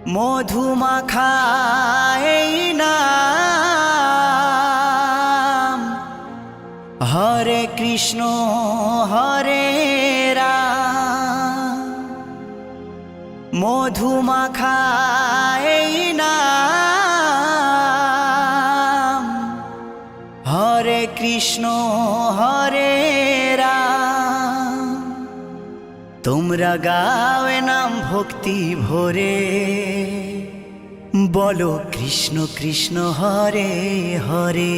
মধুমাখা এই নাম, হরে কৃষ্ণ হরে রাম। মধুমাখা এই নাম, হরে কৃষ্ণ হরে রাম। তোমরা গাওয়ে নাম ভক্তি ভরে, বলো কৃষ্ণ কৃষ্ণ হরে হরে।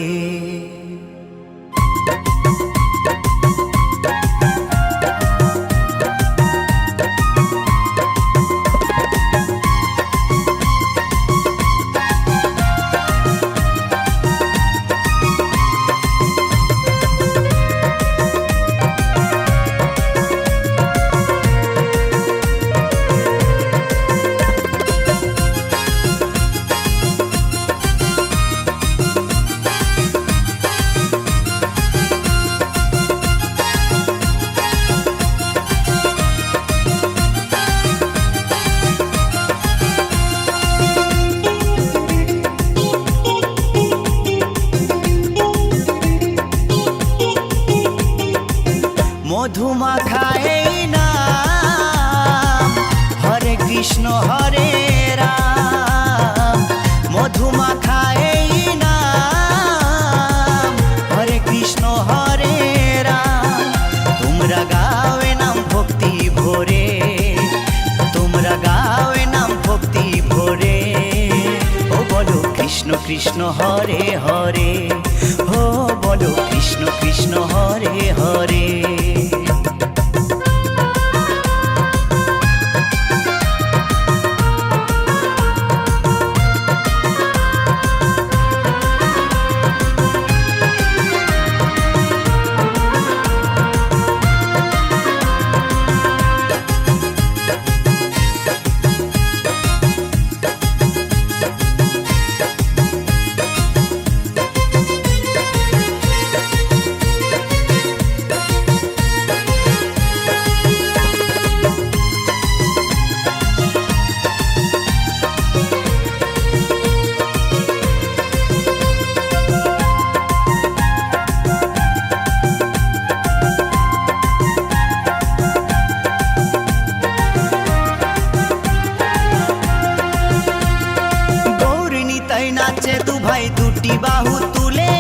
মধুমাখা এই নাম, হরে কৃষ্ণ হরে রাম। মধুমাখা এই নাম, হরে কৃষ্ণ হরে রাম। তোমরা গাওয়ে নাম ভক্তি ভরে, তোমরা গাওয়ে নাম ভক্তি ভরে। ও বলো কৃষ্ণ কৃষ্ণ হরে হরে, ও বলো কৃষ্ণ কৃষ্ণ হরে হরে। নাচে দু ভাই দুটি বাহু তুলে,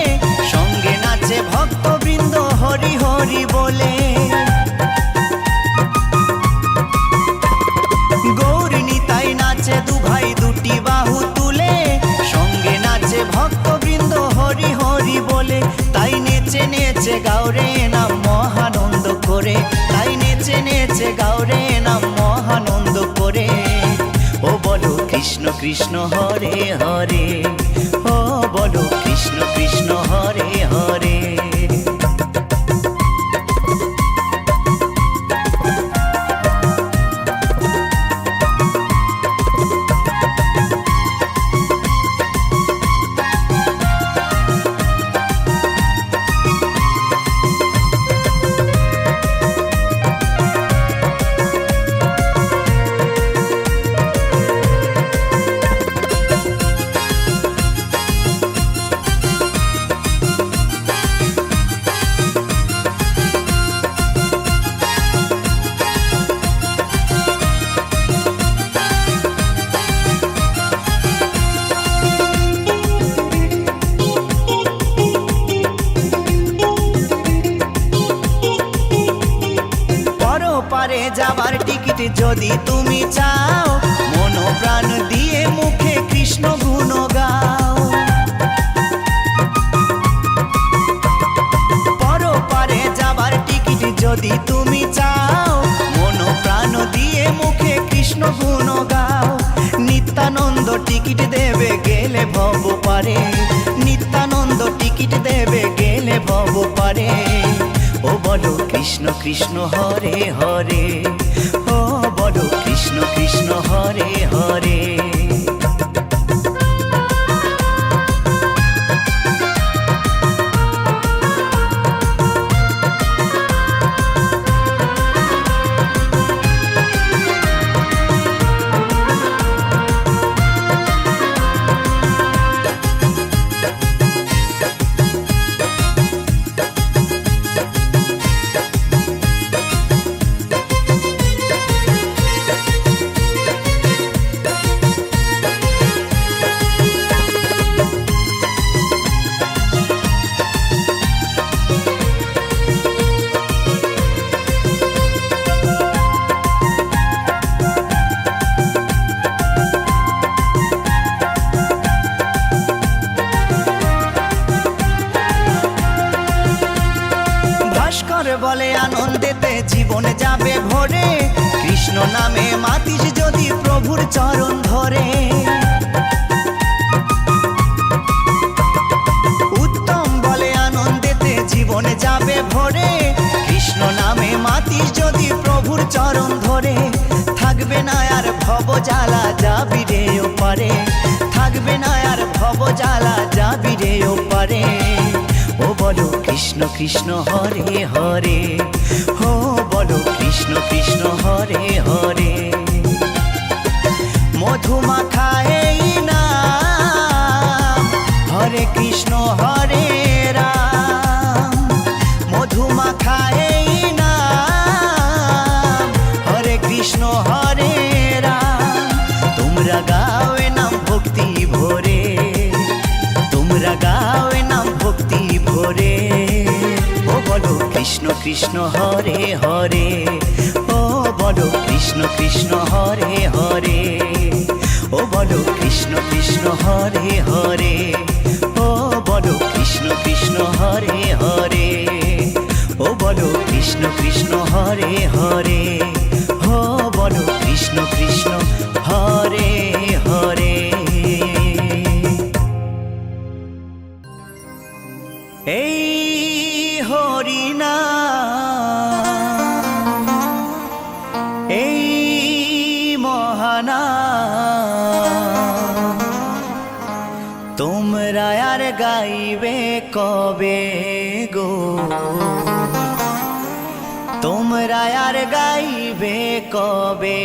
সঙ্গে নাচে ভক্তবৃন্দ হরি হরি বলে। গৌরী নিতাই নাচে দু ভাই দুটি বাহু তুলে, সঙ্গে নাচে ভক্তবৃন্দ হরি হরি বলে। তাই নেচে নেচে গাওরে নাম মহানন্দ করে, তাই নেচে নেচে গাওরে নাম মহানন্দ করে। ও বলো কৃষ্ণ কৃষ্ণ হরে হরে, ও বলো কৃষ্ণ কৃষ্ণ হরে হরে। পারে যাবার টিকিট যদি তুমি চাও, মন প্রাণ দিয়ে মুখে কৃষ্ণ গুণ গাও। পরপারে যাবার টিকিট যদি তুমি চাও, মন প্রাণ দিয়ে মুখে কৃষ্ণ গুণ গাও। নিত্যানন্দ টিকিট দেবে গেলে ভব পারে, নিত্যানন্দ টিকিট দেবে গেলে ভব পারে। ও বলো কৃষ্ণ কৃষ্ণ হরে হরে, ও বলো কৃষ্ণ কৃষ্ণ হরে হরে। জীবন যাবে ভরে, কৃষ্ণ নামে মাতিস যদি প্রভুর চরণ ধরে। উত্তম বলে আনন্দেতে জীবন যাবে ভরে, কৃষ্ণ নামে মাতিস যদি প্রভুর চরণ ধরে। থাকবে না আর ভব জ্বালা, যাবি রে ওপারে, থাকবে না আর ভব জ্বালা, যাবি রে ওপারে। ও বলো কৃষ্ণ কৃষ্ণ হরে হরে, ও বলো কৃষ্ণ কৃষ্ণ হরে হরে। মধুমাখা এই নাম, হরে কৃষ্ণ হরে রাম। মধুমাখা এই নাম, হরে কৃষ্ণ হরে রাম। তোমরা গাও এ নাম ভক্তি ভরে, তোমরা গাও এ নাম ভক্তি ভরে। ও বলো কৃষ্ণ কৃষ্ণ হরে হরে, ও বলো কৃষ্ণ কৃষ্ণ হরে হরে। ও বলো কৃষ্ণ কৃষ্ণ হরে হরে, ও বলো কৃষ্ণ কৃষ্ণ হরে হরে। ও বলো কৃষ্ণ কৃষ্ণ হরে হরে, ও বলো কৃষ্ণ কৃষ্ণ হরে হরে। এই হরিনাম, এই মহানাম, তোমরা আর গাইবে কবে গো, তোমরা আর গাইবে কবে।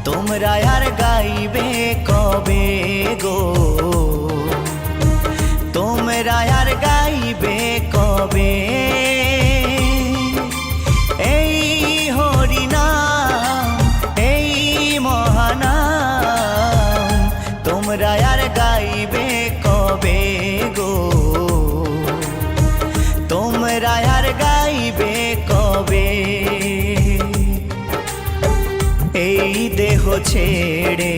তোমরা আর গাইবে কবে গো, তোমরা আর গাইবে কবে। এই হরিনাম, এই মহানাম, তোমরা আর গাইবে কবে গো, তোমরা আর গাইবে কবে। এই দেহ ছেড়ে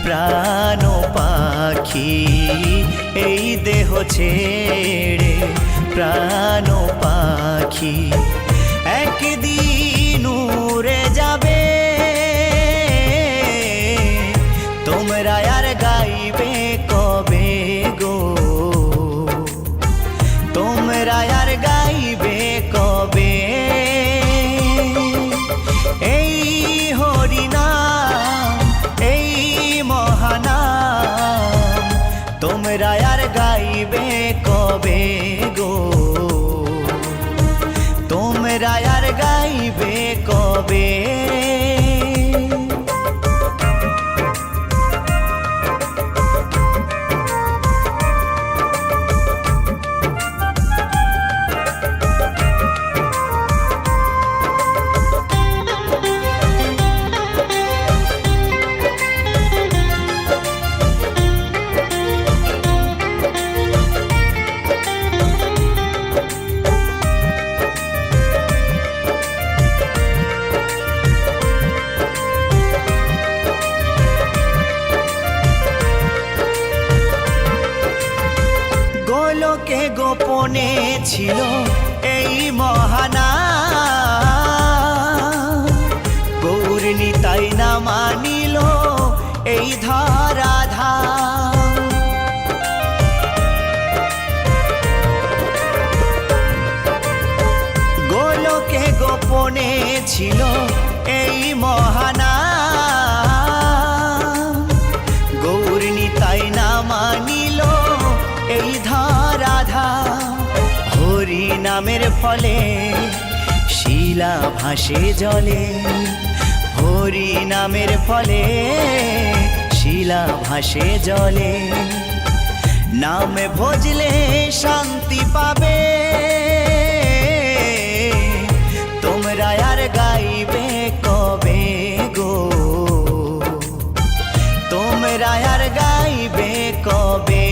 প্রাণ পাখি, এই দেহ ছেড়ে প্রাণ পাখি, একদিন উড়ে যাবে। তোমরা আর গাইবে কবে গো, তোমরা আর গাইবে কবে। এই হরিনাম, এই মহানাম, তোমরা আর গাইবে কবে গো, তোমরা আর গাইবে কবে। গোলকে গোপনে ছিল এই মহানাম, গৌর নিতাই না মানিল এই ধরাধাম। গোলকে গোপনে ছিল এই মহানাম, এই ধরাধা হরি নামের ফলে শিলা ভাসে জলে, হরি নামের ফলে শিলা ভাসে জলে। নামে ভজলে শান্তি পাবে, তোমরা আর গাইবে কবে গো, তোমরা আর গাইবে কবে।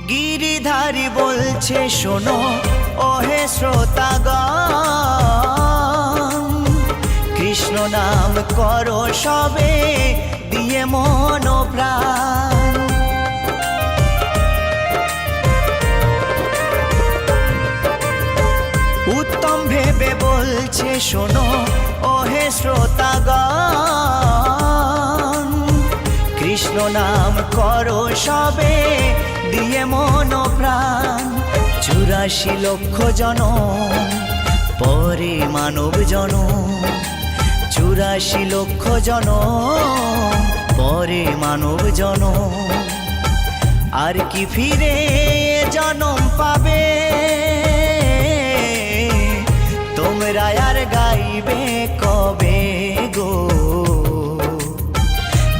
গিরিধারী বলছে শোনো ওহে শ্রোতাগণ, কৃষ্ণ নাম করো সবে দিয়ে মন প্রাণ। উত্তম ভেবে বলছে শোনো ওহে শ্রোতাগণ, কৃষ্ণ নাম করো সবে দিয়ে মন প্রাণ। 84 লক্ষ জনম পরে মানব জনম, 84 লক্ষ জনম পরে মানব জনম। আর কি ফিরে জনম পাবে, তোমরা আর গাইবে কবে গো,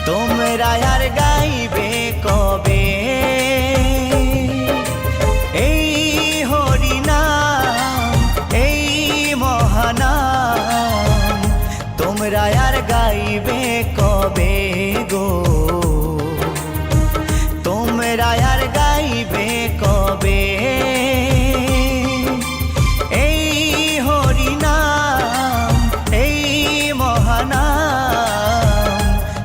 তোমরা আর গাইবে কবে। এই হরি নাম এই মহানাম, তোমরা আর গাইবে কবে গো, তোমরা আর গাইবে কবে। এই হরি নাম এই মহানাম,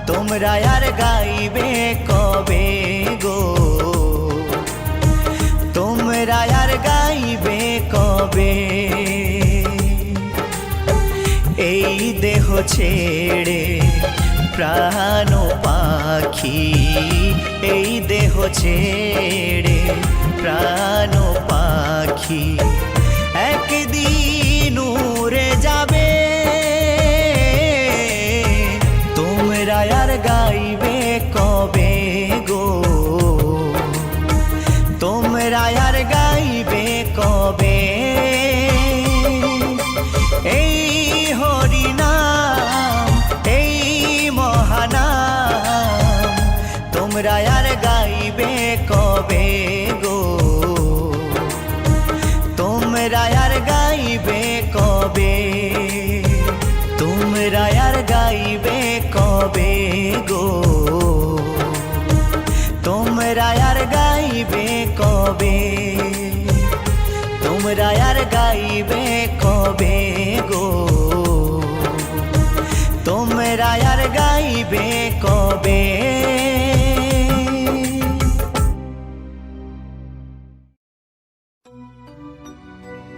তোমরা আর গাইবে কবে গো, তোমরা আর গাইবে কবে। এই দেহ ছেড়ে প্রাণ পাখি, এই দেহ ছেড়ে প্রাণ পাখি একদিন উড়ে যাবে, তোমরা আর গাইবে কবে গো, তোমরা আর গাইবে কবে। এই হরি নাম এই মহানাম, তোমরা আর গাইবে কবে গো, তোমরা আর গাইবে কবে, তোমরা আর গাইবে কবে গো, তোমরা আর গাইবে কবে, তোমরা আর গাইবে কবে গো, তোমরা আর গাইবে কবে।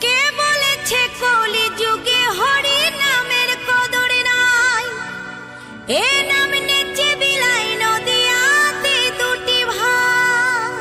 কে বলেছে কলি যুগে হরি নামের কদর নাই, এ নাম নেচে বিলাই নদিয়াতে দুটি ভাই।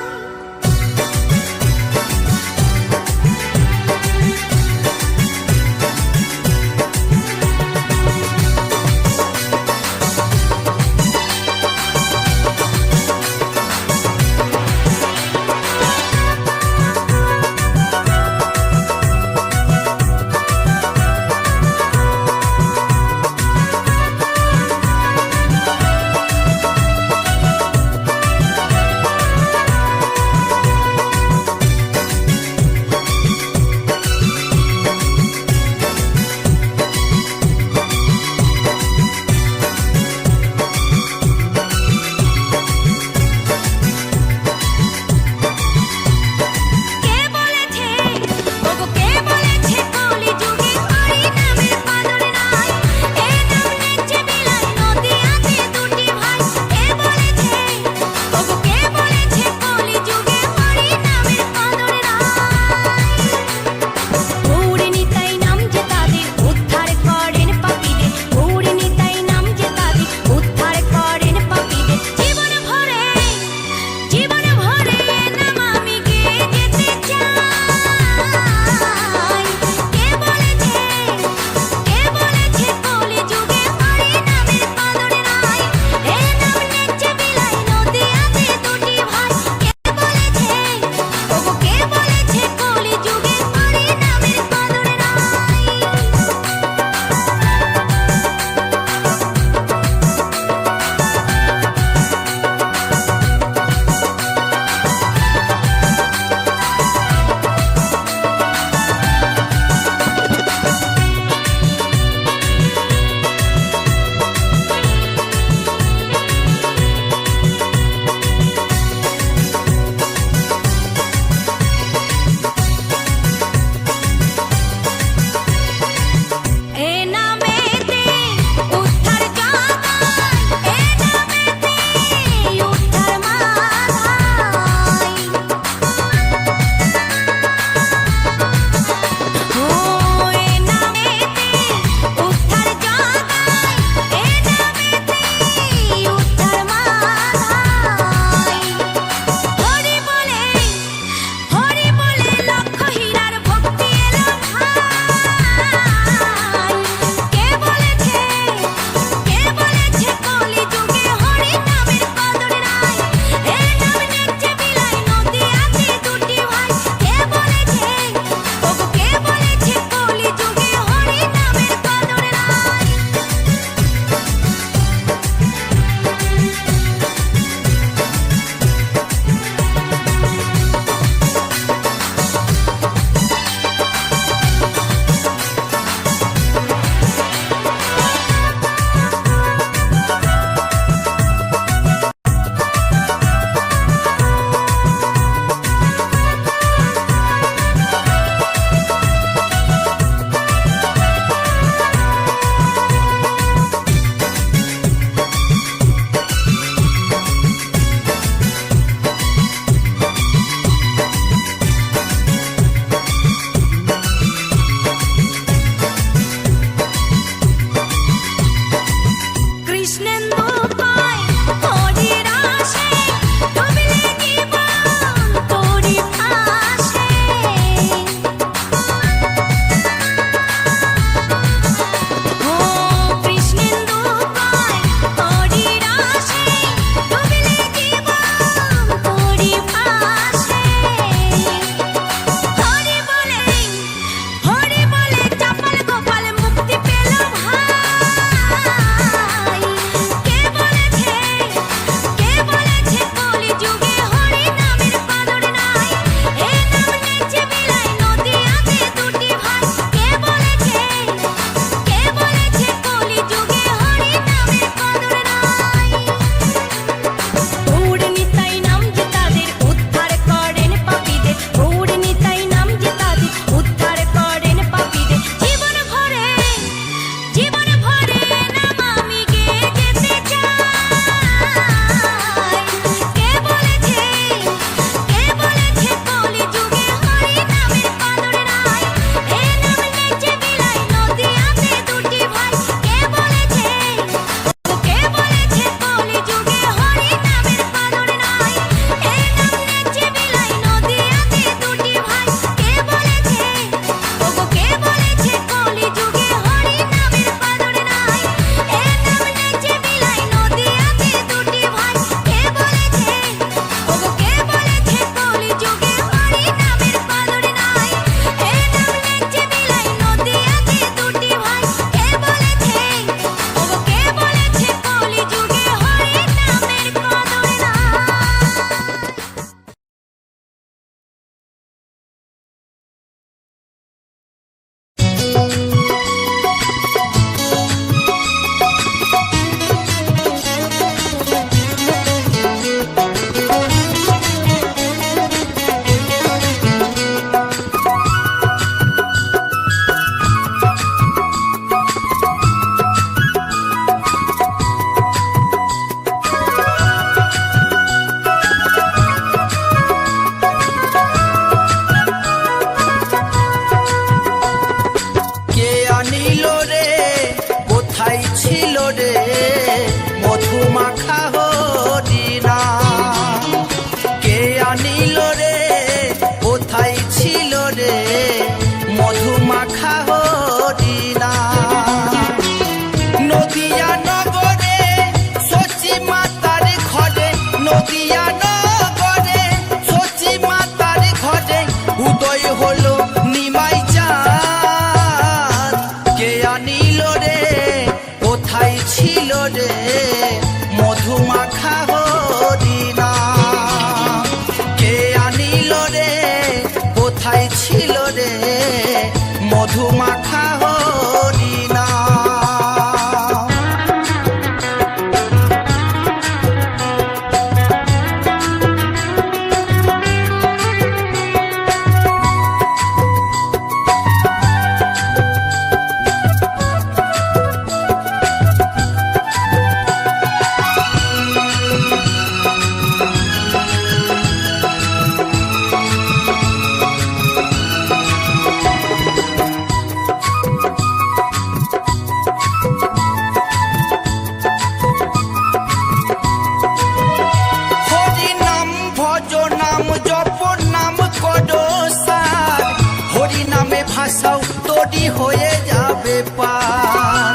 হরি হয়ে যাবে পার।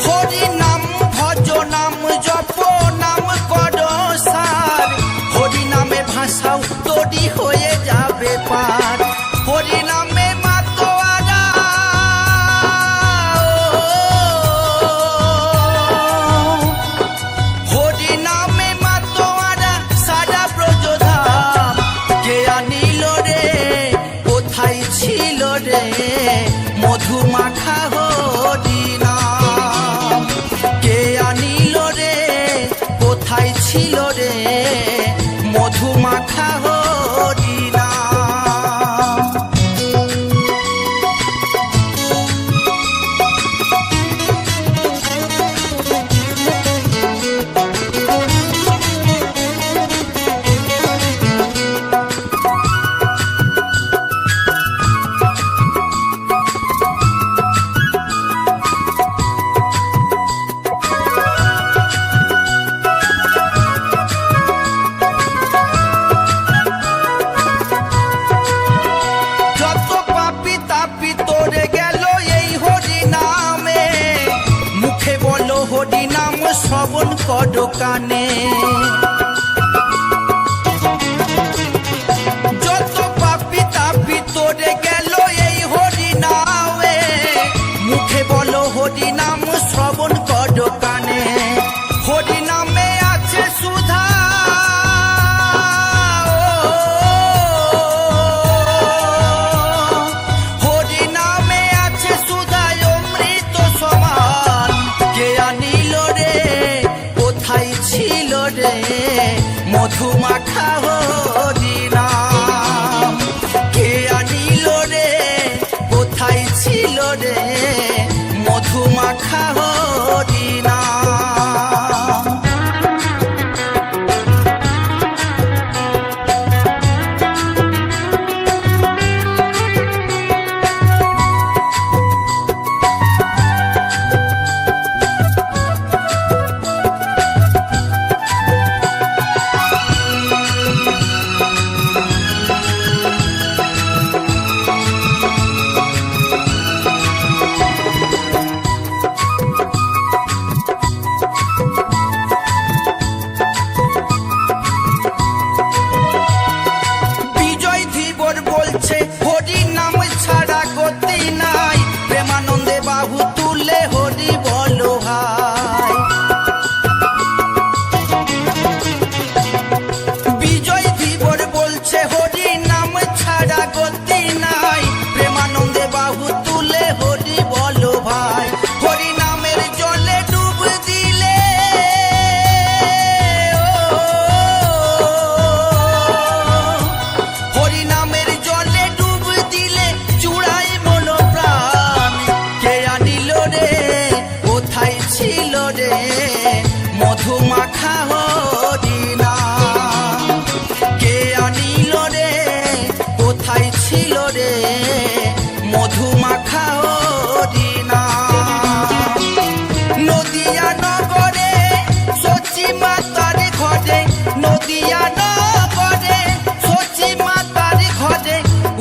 হরি নাম ভজ নাম জপ নাম কর সার, হরি নামে ভাষাও তরি হয়ে যাবে পার। হরি নামে মাতোয়ারা হরি নামে মাতোয়ারা সারা ব্রজধাম, কে আনিল রে কোথায় ছিল রে মধু মাখা হরি নাম। কে আনিল রে কোথায় ছিল রে মধু মাখা হরি নাম। যত পাপি তাপি তোরে গেল এই হরি নামে, মুখে বলো হরি নাম শ্রবণ করো কানে। যত পাপি তাপি তোরে গেল এই হরি নামে, মুখে বলো হরি নাম শ্রবণ করো কানে। হরি নামে আছে সুধা হরি নামে আছে সুধায় অমৃত সমান, কে আনিল রে কোথায় ছিল রে মধু মাখা হরি নাম। কে আনিল রে কোথায় ছিল রে মধু মাখা হরি নাম। বিজয় ধীবর বলছে হরি নাম ছাড়া গতি নাই, প্রেমানন্দে বাহু তুলে হরি বলো ভাই। বিজয় ধীবর বলছে হরি নাম ছাড়া গতি নাই, প্রেমানন্দে বাহু তুলে হরি বলো ভাই। হরি নামের জলে ডুব দিলে হরি নামের জলে ডুব দিলে চূড়াই মন প্রাণ, কে আনিল রে কোথায় ছিল রে মধু মাখা হরি নাম। কে আনিল রে কোথায় ছিল রে মধু মাখা হরি নাম। নদিয়া নগরে সচি মাতার ঘরে, নদিয়া নগরে সচি মাতার ঘরে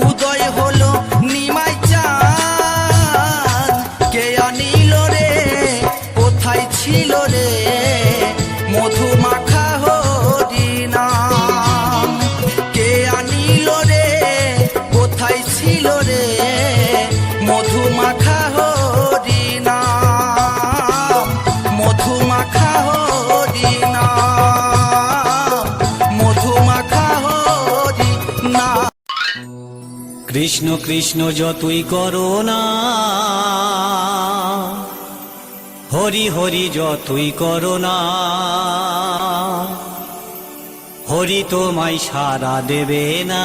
উদয় হলো নিমাই চাঁদ, কে আনিল রে কোথায় ছিল রে মধু মাখা হরি নাম। কে আনিল রে কোথায় ছিল রে মধু মাখা হরি নাম। মধু মাখা হরি নাম, মধু মাখা হরি নাম। কৃষ্ণ কৃষ্ণ যতই করো না, হরি হরি যতই করো না, হরি তোমায় সাড়া দেবে না।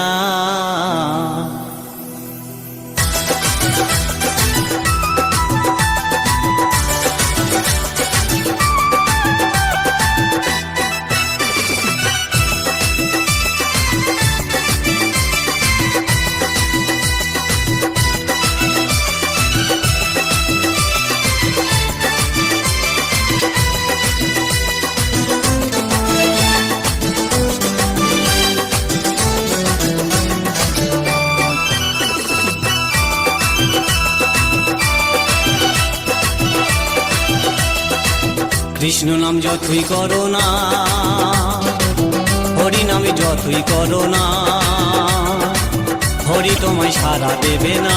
কৃষ্ণ নাম যতই করো না, হরি নামে যতই করো না, হরি তোমায় সাড়া দেবে না।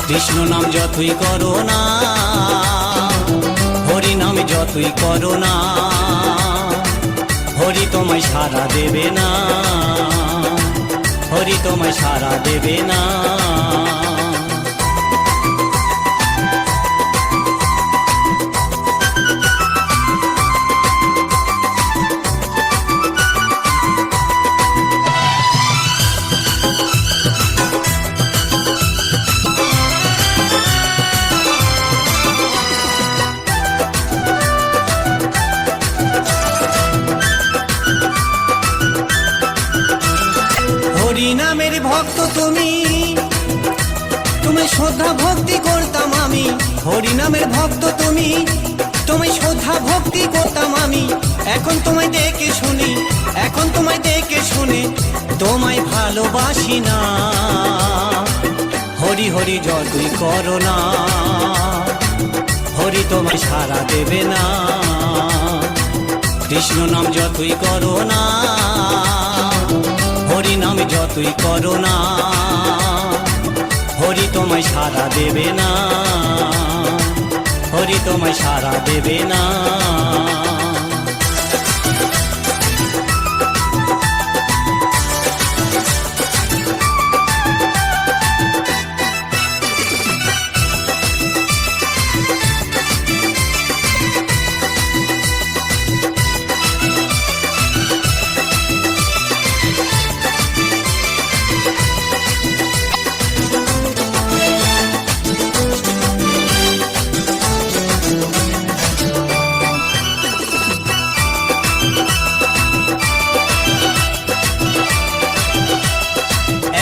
কৃষ্ণ নাম যতই করো না, হরি নামে যতই করো না, হরি তোমায় সাড়া দেবে না, হরি তোমায় সাড়া দেবে না। হরি নামের ভক্ত তুমি, তুমি শ্রদ্ধা ভক্তি করতাম আমি। হরি নামের ভক্ত তুমি, তুমি শ্রদ্ধা ভক্তি করতাম আমি। এখন তোমায় দেখে শুনি, এখন তোমায় দেখে শুনি তোমায় ভালোবাসি না। হরি হরি যতই করো না, হরি তোমায় সাড়া দেবে না। কৃষ্ণ নাম যতই করো না, হরি নাম যতই করো না, হরি তোমায় সাড়া দেবে না, হরি তোমায় সাড়া দেবে না।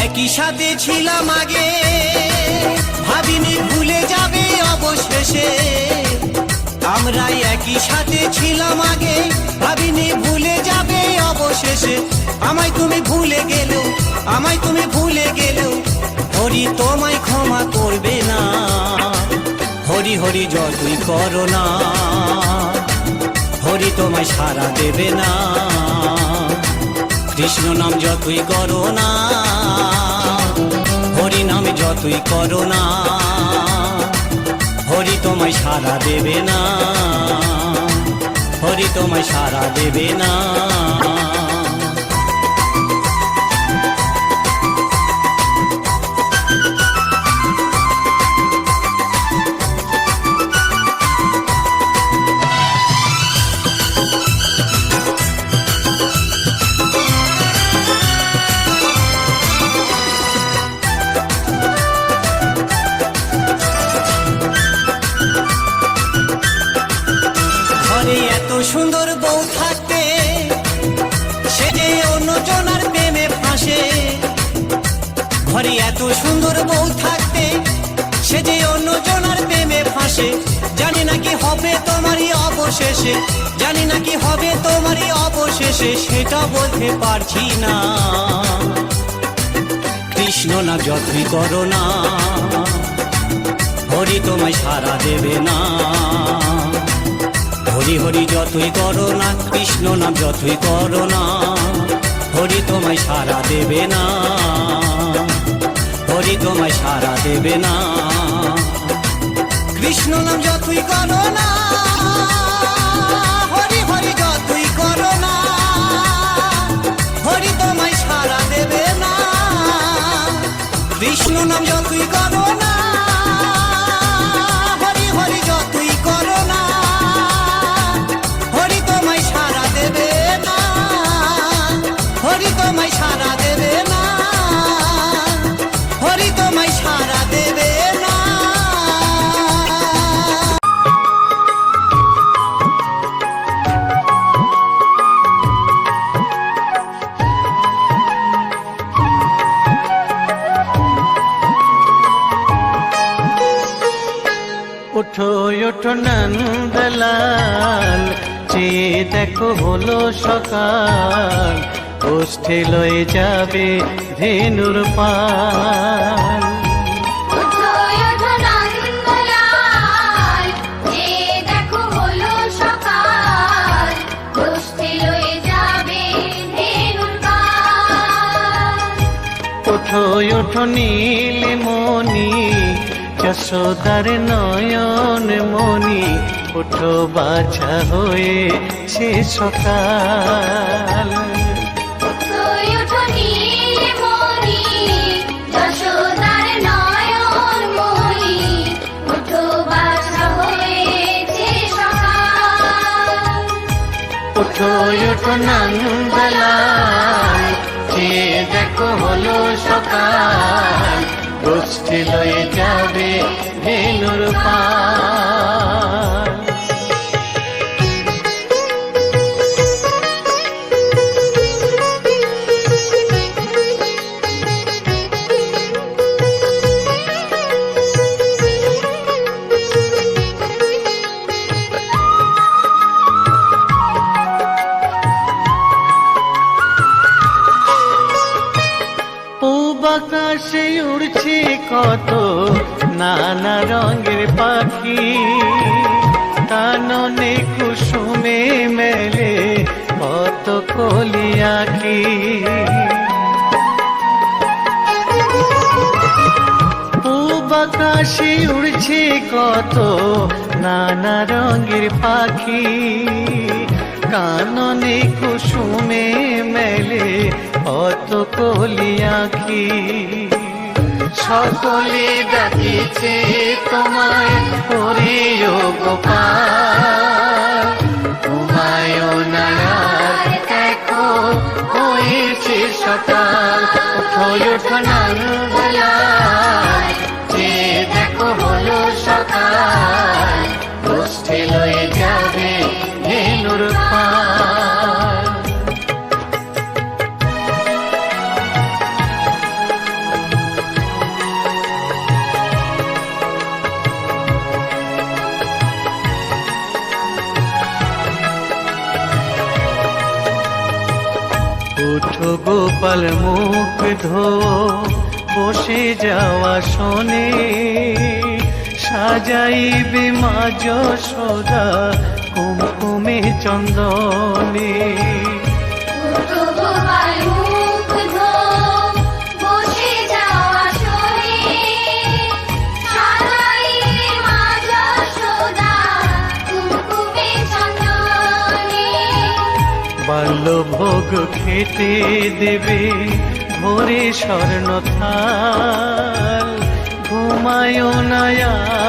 একই সাথে ছিলাম আগে, ভাবিনি ভুলে যাবে অবশেষে। আমরা একই সাথে ছিলাম আগে, ভাবিনি ভুলে যাবে অবশেষে। আমায় তুমি ভুলে গেলেও, আমায় তুমি ভুলে গেলেও, হরি তোমায় ক্ষমা করবে না। হরি হরি যতই করো না, হরি তোমায় সাড়া দেবে না। কৃষ্ণ নাম যতই করো না, হরি নামে যতই করো না, হরি তোমায় সাড়া দেবে না, হরি তোমায় সাড়া দেবে না। এত সুন্দর বউ থাকতে, সে যে অন্যজনার প্রেমে ফাঁসে। ঘরে এত সুন্দর বউ থাকতে, সে যে অন্যজনার প্রেমে ফাঁসে। জানি না কি হবে তোমারই অবশেষে, জানি না কি হবে তোমারই অবশেষে, সেটা বলতে পারছি না। কৃষ্ণ না যতই করো না, হরি তোমায় সাড়া দেবে না। হরি হরি যতই করো না, কৃষ্ণ নাম যতই করো না, হরি তোমায় সাড়া দেবে না, হরি তোমায় সাড়া দেবে না। কৃষ্ণ নাম যতই করো না, হরি হরি যতই করো না, হরি তোমায় সাড়া দেবে না। কৃষ্ণ নাম যতই করো না, হরি হরি যতই করো না, হরি তোমায় সাড়া দেবে না, হরি তোমায় সাড়া দেবে না, হরি তোমায় সাড়া দেবে না। ওঠো ওঠো নন্দলাল, চেয়ে দেখো হলো সকাল, ওষ্ঠে লয়ে যাবে ধেনুর পাল। ওঠো ওঠো নন্দলাল, যে দেখো ওঠো নীলমণি যশোদার নয়ন মণি, ওঠো বাছা হয়েছে সকাল। ওঠো ওঠো নন্দলাল, চেয়ে দেখো হলো সকাল, গোষ্ঠী লয়ে যাবে ধেনুর পাল। আকাশে উড়ছে কত নানা রঙের পাখি, কাননে কুসুমে মেলে কত কলি আঁখি। পূব আকাশে উড়ছে কত নানা রঙের পাখি, কাননে কুসুমে মেলে কত কলি আঁখি। সকলে ডাকিছে তোমায় হরিও গোপাল, ঘুমায়ো না আর দেখো হয়েছে সকাল। ওঠো ওঠো নন্দলাল, যে দেখো হলো সকাল, গোষ্ঠী লয়ে যাবে ধেনুর পাল। ওঠো গোপাল মুখ ধো বসে যাওয়া শোনে, সাজাইবে মা যশোদা কুমকুমে চন্দনে। বাল্যভোগ খেতে দেবে ভোরে স্বর্ণ থাল, ঘুমায়ো না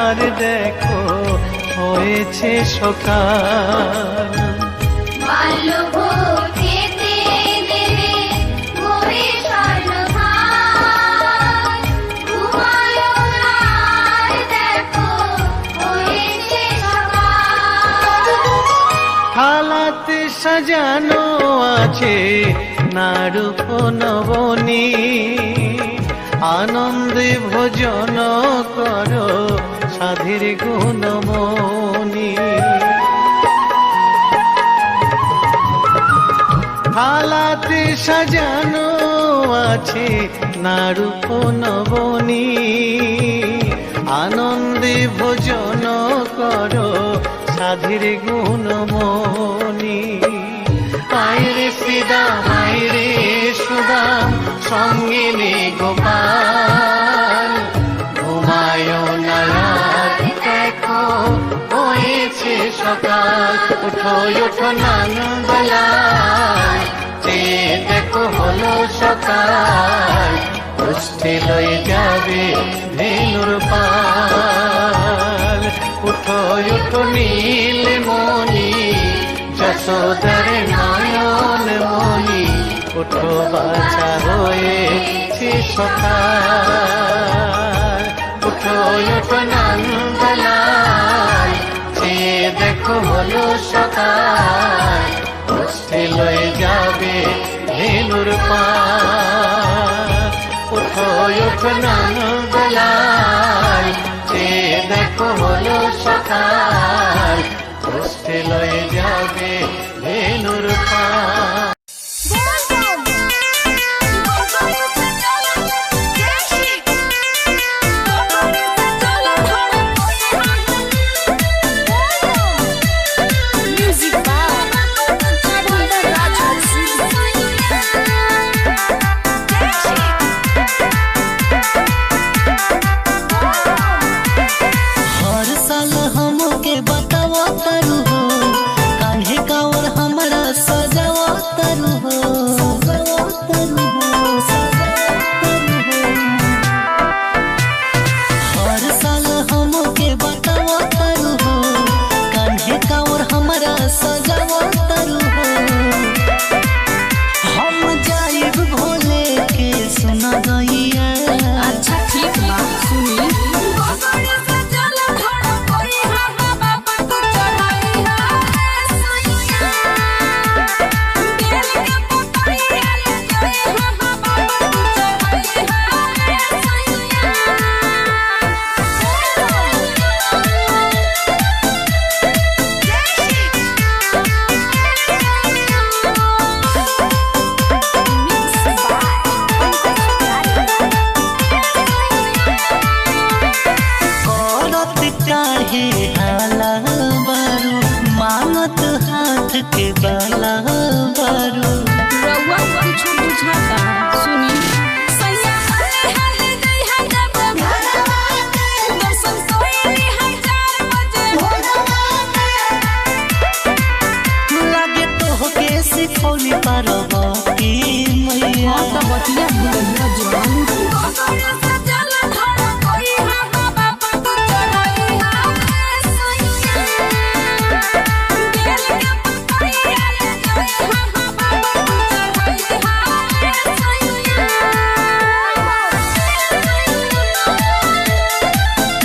আর দেখো হয়েছে সকাল। থালাতে সাজানো আছে নাড়ুপ নবনী, আনন্দে ভোজন করো সাধীর গুণমণি। থালাতে সাজানো আছে নাড়ুপ নবনী, আনন্দে ভোজন করো সাধীর গুণমণি। আইরে শ্রীদাম আইরে সুদাম সঙ্গে নে গোপাল, ঘুমায়ো না আর দেখো হয়েছে সকাল। ওঠো ওঠো নন্দলাল, যে দেখো হলো সকাল, গোষ্ঠী লয়ে যাবে ধেনুর পাল। উঠো উঠো নীলমণি যশোদার নয়ন মণি, উঠো বাছা হয়েছে সকাল। উঠো উঠো নন্দলাল, যে দেখো হলো সকাল, গোষ্ঠী লয়ে যাবে ধেনুর পাল। উঠো উঠো নন্দলাল, যে দেখো হলো সকাল, গোষ্ঠী লয়ে যাবে ধেনুর পাল। वाला बारू रउआ कुछ बुझाता सुनी सैया हले हले गई है जब घरवा के दर्शन सोई है 4 बजे लागे तो हो के सिखौली पारवा की मैया त बतिया भूलिया जान सजल घर कोई हा बाबा को चढ़ाई हा सैया गेल के पपैया ले जाई हा बाबा को चढ़ाई हा सैया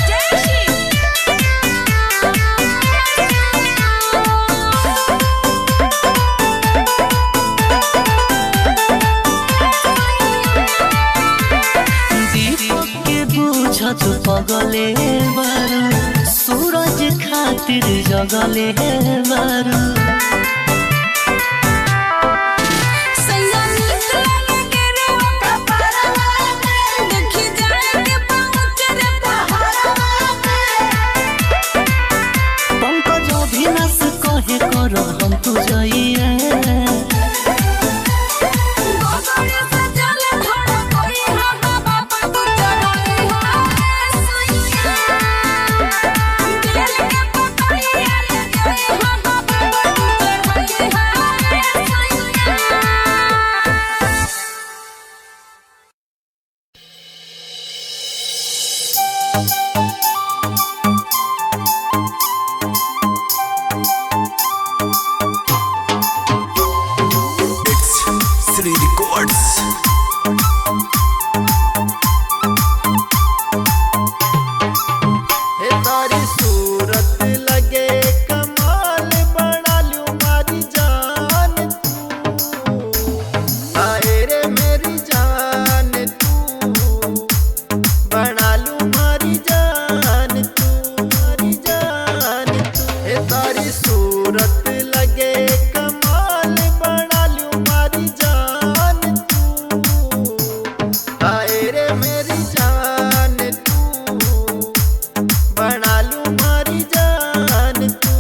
जय श्री दीपक के बुझत पगले बारू सूरज खातिर जगले बारू सैया नीक लगे के रे कपड़वा देखी जाए के पहुंच रे पहाड़वा पंकज अभिनाश कहे कर हम तू जइए गोगरे सजल घर कोई हा बाबा को चढ़ाई हा सैया गेल के पपैया ले जाई हा बाबा को चढ़ाई हा City Records. हे तारी सूरत लगे कमाल बना लूं मारी जान तू आए रे मेरी जान तू बना लूं मारी जान तू हे तारी सूरत लगे कमाल बना लूं मारी जान तू आए रे मेरी जान तू बना लूं मारी जान तू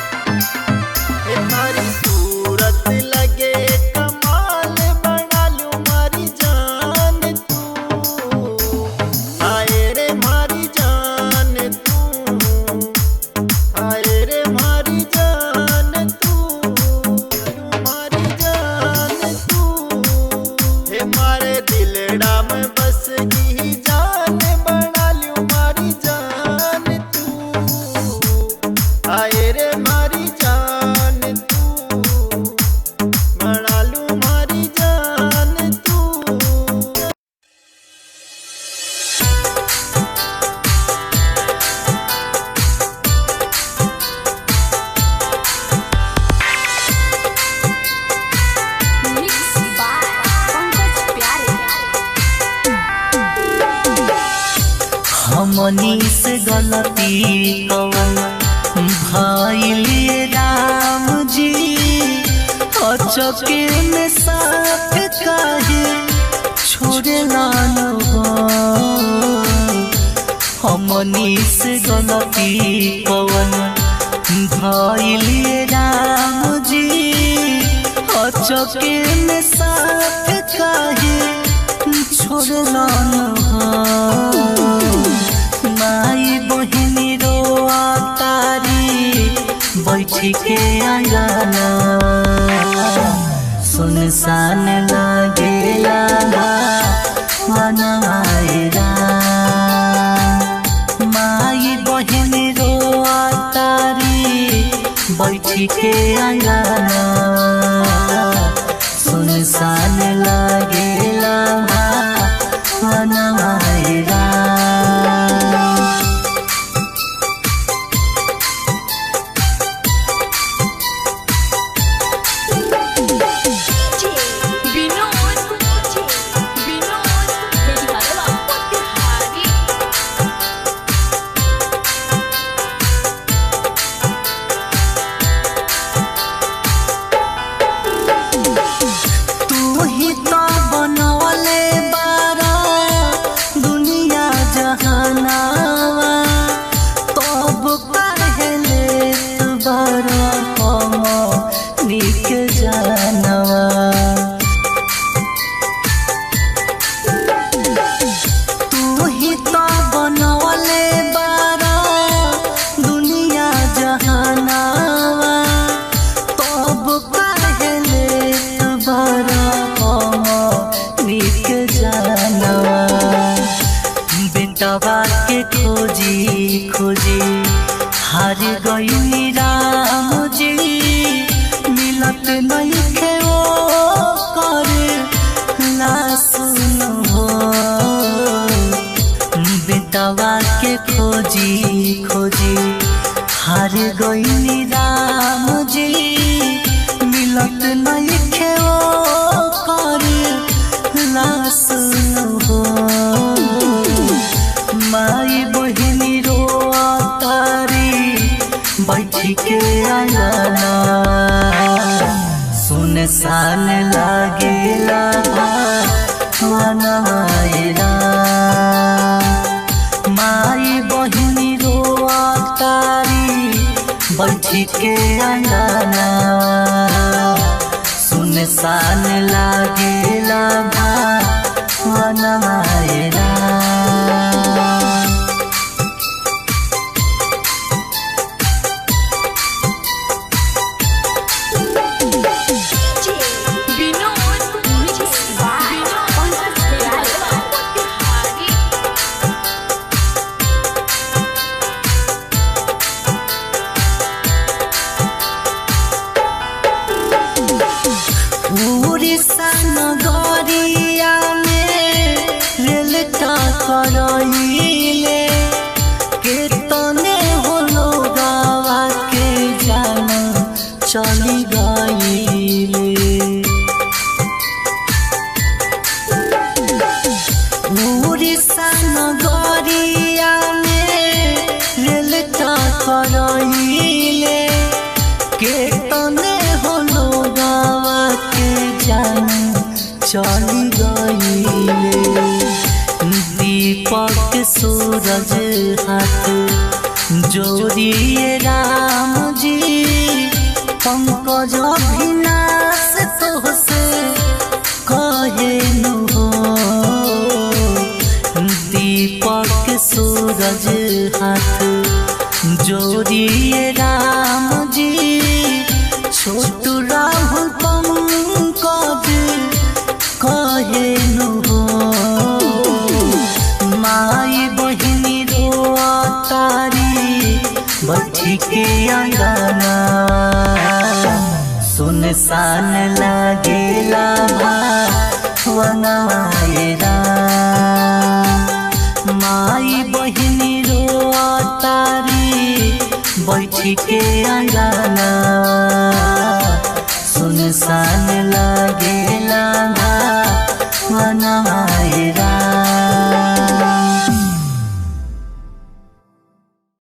हे तारी सूरत लगे कमाल बना लूं मारी जान तू आए रे मारी जान तू आए रे मारी जान तू हे मारे दिलड़ा में बस की जान बना लूं मारी जान तू आए रे मारी जान तू बना लूं मारी जान तू मिक्स बाय पंकज प्यारे हमनी से गलती कवन भइल राम जी अचके में साथ काहे छोड़े लालो हमनी से गलती कवन भइल राम जी अचके में साथ काहे छोड़े लालो माई बहिनी रोआ तारी बैठी के आंगना सुनसान लागेला मनवाएरा माई बहिनी रोआ तारी बैठी के आंगना सुनसान लागेला मनवाएरा हार गई राम जी मिलत नइखे ओ कर लासुन हो बेटवा के खोजी खोजी हार गई राम जी मिलत नइखे ओ कर लासुन हो माई बहिनी रो तारी बैठी के आंगना सुनसान लागेला वनमायरा माई बहिनी रो तारी बैठी के आंगना सुनसान लागेला वनमायरा उड़ीसा नगरिया में रेल टकराइले केतने होलो गावा के जाना चली गईले उड़ीसा नगरिया में रेल टकराइले केतने होलो गावा के जाना चली गईले दीपक सूरज हाथ जोड़िए राम जी पंकज अभिनाश तोहसे कहे नु हो दीपक सूरज हाथ जोड़िए राम जी छोटू राहुल पंकज कहे नु हो माई बहिनी रो तारी बैठी के आंगना सुनसान लागेला वनमायरा माई बहिनी रो तारी बैठी के आंगना